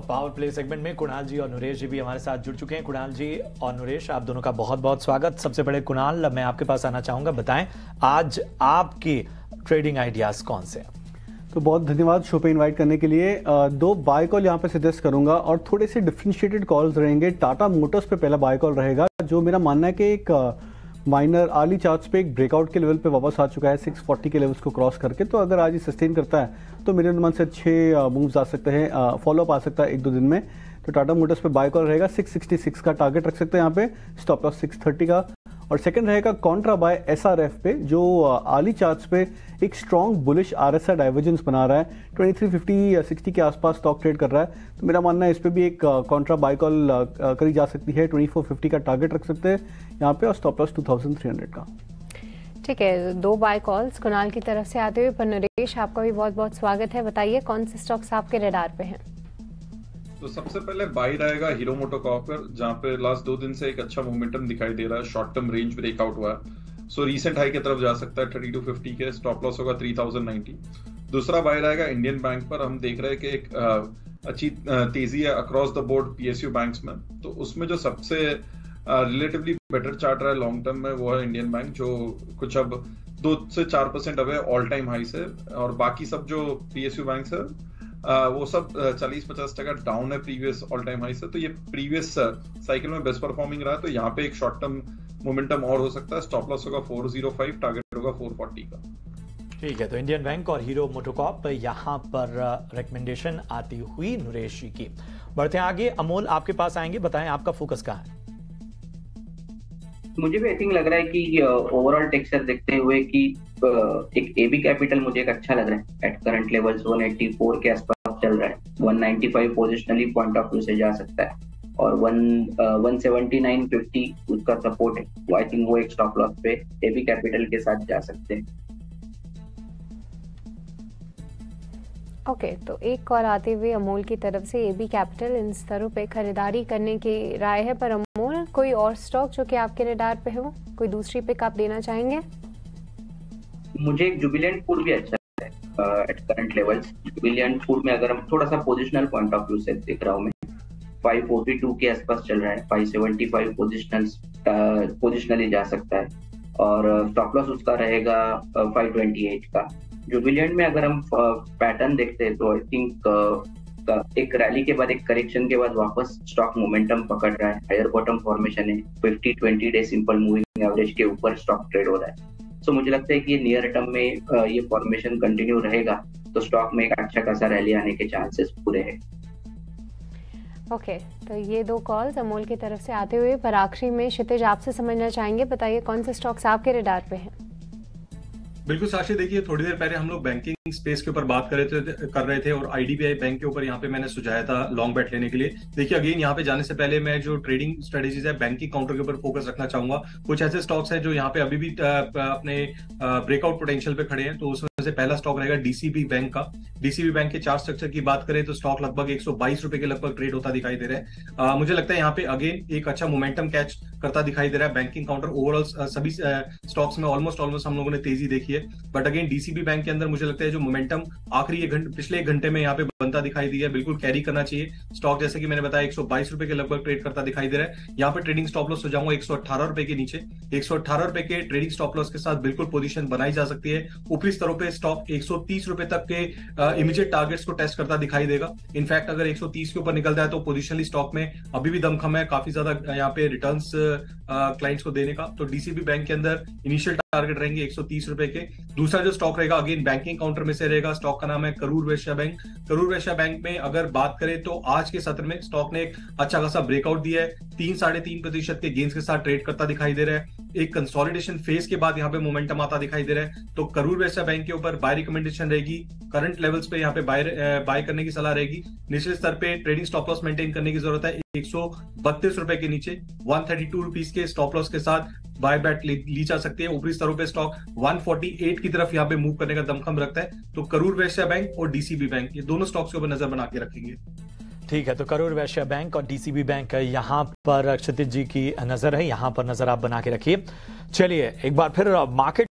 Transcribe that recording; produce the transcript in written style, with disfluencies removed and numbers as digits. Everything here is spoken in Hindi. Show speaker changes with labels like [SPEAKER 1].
[SPEAKER 1] पावर प्ले सेगमेंट में कुणाल जी और नरेश जी भी हमारे साथ जुड़ चुके हैं। कुणाल जी और नरेश, आप दोनों का बहुत बहुत स्वागत। सबसे पहले कुणाल, मैं आपके पास आना चाहूंगा, बताएं आज आपकी ट्रेडिंग आइडियाज कौन से हैं?
[SPEAKER 2] तो बहुत धन्यवाद शो पे इनवाइट करने के लिए। दो बाय कॉल यहाँ पे सजेस्ट करूंगा और थोड़े से डिफरेंशिएटेड कॉल्स रहेंगे। टाटा मोटर्स पे पहला बाय कॉल रहेगा, जो मेरा मानना है कि एक माइनर अर्ली चार्ट्स पे एक ब्रेकआउट के लेवल पे वापस आ चुका है 640 के लेवल्स को क्रॉस करके। तो अगर आज ये सस्टेन करता है तो मेरे अनुमान से अच्छे मूव्स आ सकते हैं, फॉलोअप आ सकता है एक दो दिन में। तो टाटा मोटर्स पे बाय कॉल रहेगा, 666 का टारगेट रख सकते हैं यहाँ पे, स्टॉप लॉस 630 का। और सेकंड रहेगा कॉन्ट्रा बाय एसआरएफ पे, जो अर्ली चार्ट्स पे एक स्ट्रॉन्ग बुलिश आरएसआई डाइवर्जेंस बना रहा है, 2350-60 के आसपास स्टॉक ट्रेड कर रहा है। तो मेरा मानना है इस पे भी एक कॉन्ट्रा बाय कॉल करी जा सकती है, 2450 का टारगेट रख सकते हैं यहाँ पे, और स्टॉप लॉस 2300 का।
[SPEAKER 3] ठीक है, दो बाय कॉल्स कुणाल की तरफ से आते हुए। पर नरेश, आपका भी बहुत बहुत स्वागत है। बताइए कौन से स्टॉक्स आपके रडार पे हैं?
[SPEAKER 4] तो सबसे पहले बाई रहेगा हीरो मोटोकॉर्प, जहां पे लास्ट 2 दिन से एक अच्छा मोमेंटम दिखाई दे रहा है, शॉर्ट टर्म रेंज ब्रेकआउट हुआ है। सो रीसेंट हाई की तरफ जा सकता है 3250 के, स्टॉप लॉस होगा 3090। दूसरा बाय रहेगा इंडियन बैंक पर। हम देख रहे हैं कि एक अच्छी तेजी है across the board PSU banks में। तो उसमें जो सबसे रिलेटिवली बेटर चार्ट रहा है लॉन्ग टर्म में, वो है इंडियन बैंक, जो कुछ अब 2 से 4% अवे ऑल टाइम हाई से। और बाकी सब जो पीएसयू बैंक्स है वो सब 40-50% डाउन है प्रीवियस ऑल टाइम हाई से। तो ये प्रीवियस साइकिल में बेस्ट परफॉर्मिंग रहा है। तो यहाँ पे एक शॉर्ट टर्म मोमेंटम और हो सकता है। स्टॉप लॉस होगा 405, टारगेट होगा 440 का।
[SPEAKER 1] ठीक है, तो इंडियन बैंक और हीरो मोटोकॉर्प यहाँ पर रिकमेंडेशन आती हुई नरेश जी की। बढ़ते हैं आगे, अमोल आपके पास आएंगे, बताएं आपका फोकस कहाँ है?
[SPEAKER 5] मुझे भी आई थिंक लग रहा है कि ओवरऑल टेक्सचर देखते हुए कि एक एबी कैपिटल मुझे एक अच्छा लग रहा है। एट करंट लेवल्स 184 के आसपास चल रहा है, 195 पोजिशनली पॉइंट ऑफ व्यू से जा सकता है, और 179.50 उसका सपोर्ट है। तो आई थिंक वो एक स्टॉप लॉस पे एबी कैपिटल के साथ जा सकते हैं।
[SPEAKER 3] ओके, तो एक कॉल आते हुए अमोल की तरफ से एबी कैपिटल इन स्तरों पे खरीदारी करने की राय है। पर अमोल, कोई और स्टॉक जो कि आपके रडार पे हो, कोई दूसरी पिक आप देना चाहेंगे?
[SPEAKER 5] मुझे एक जुबिलेंट फूड भी अच्छा है at current levels. Jubilant food में अगर हम थोड़ा सा पोजिशनल पॉइंट ऑफ व्यू से देख रहा हूँ मैं, 542 के आसपास चल रहा है, 575 पोजिशनली जा सकता है, और स्टॉप लॉस उसका रहेगा 528 का। जुबिलेंट में अगर हम पैटर्न देखते हैं तो आई थिंक एक रैली के बाद, एक करेक्शन के बाद वापस स्टॉक मोमेंटम पकड़ रहा है, हायर बॉटम फॉर्मेशन है, 50-20 डे सिंपल मूविंग एवरेज के ऊपर स्टॉक ट्रेड हो रहा है। सो मुझे लगता है कि ये नियर टर्म में ये फॉर्मेशन कंटिन्यू रहेगा तो स्टॉक में एक अच्छा खासा रैली आने के चांसेस पूरे हैं।
[SPEAKER 3] ओके, तो ये दो कॉल्स अमोल की तरफ से आते हुए। पर आखिरी में क्षितिज आपसे समझना चाहेंगे, बताइए कौन से स्टॉक्स आपके रडार पे हैं?
[SPEAKER 6] बिल्कुल साक्षी, देखिए थोड़ी देर पहले हम लोग बैंकिंग स्पेस के ऊपर बात कर रहे थे और आईडीबीआई बैंक के ऊपर यहाँ पे मैंने सुझाया था लॉन्ग बैट लेने के लिए। देखिए अगेन यहाँ पे जाने से पहले मैं जो ट्रेडिंग स्ट्रेटेजीज है बैंकिंग काउंटर के ऊपर फोकस रखना चाहूंगा। कुछ ऐसे स्टॉक्स हैं जो यहाँ पे अभी भी अपने ब्रेकआउट पोटेंशियल पे खड़े हैं। तो उसमें से पहला स्टॉक रहेगा डीसीबी बैंक का। डीसीबी बैंक के चार्ट स्ट्रक्चर की बात करें तो स्टॉक लगभग 122 रुपए के लगभग ट्रेड होता दिखाई दे रहा है। मुझे लगता है यहाँ पे अगेन एक अच्छा मोमेंटम कैच करता दिखाई दे रहा है बैंकिंग काउंटर। ओवरऑल सभी स्टॉक्स में ऑलमोस्ट हम लोगों ने तेजी देखी है, बट अगेन डीसीबी बैंक के अंदर मुझे लगता है जो मोमेंटम आखिरी पिछले 1 घंटे में यहाँ पे बनता दिखाई दिया है, बिल्कुल कैरी करना चाहिए। स्टॉक जैसे कि मैंने बताया 122 रुपए के लगभग ट्रेड करता दिखाई दे रहा है। यहाँ पे ट्रेडिंग स्टॉप लॉस हो जाऊंगा 118 रुपए के नीचे। 118 रुपए के ट्रेडिंग स्टॉप लॉस के साथ बिल्कुल पोजीशन बनाई जा सकती है। ऊपरी स्तरों पे स्टॉक 130 रुपए तक के इमीडिएट टारगेट्स को टेस्ट करता दिखाई देगा। इनफैक्ट अगर 130 के ऊपर निकलता है तो पोजिशनली स्टॉक में अभी भी दमखम है, काफी ज्यादा यहाँ पे रिटर्न्स क्लाइंट्स को देने का। तो डीसीबी बैंक के अंदर इनिशियल टारगेट रहेंगे 130 रुपए के। दूसरा जो स्टॉक रहेगा अगेन बैंकिंग काउंटर में से रहेगा, स्टॉक का नाम है करूर वैश्य बैंक। करूर वैश्य बैंक में अगर बात करें तो आज के सत्र में स्टॉक ने एक अच्छा खासा ब्रेकआउट दिया है, 3-3.5% के गेंस के साथ ट्रेड करता दिखाई दे रहा है। एक कंसोलिडेशन फेज के बाद यहाँ पे मोमेंटम आता दिखाई दे रहा है। तो करूर वैश्य बैंक के ऊपर बाय रिकमेंडेशन रहेगी। करंट लेवल्स पे यहाँ पे बाय करने की सलाह रहेगी। निचले स्तर पे ट्रेडिंग स्टॉप लॉस मेंटेन करने की जरूरत है 132 रुपए के नीचे। 132 रुपीज के स्टॉप लॉस के साथ बाय बैट ली जा सकती है। ऊपरी स्तरों पे स्टॉक 148 की तरफ यहाँ पे मूव करने का दमखम रखता है। तो करूर वैश्य बैंक और डीसीबी बैंक, ये दोनों स्टॉक्स के ऊपर नजर बना के रखेंगे।
[SPEAKER 1] ठीक है, तो करूर वैश्य बैंक और डीसीबी बैंक यहाँ पर क्षितिज जी की नजर है, यहाँ पर नजर आप बना के रखिए। चलिए एक बार फिर मार्केट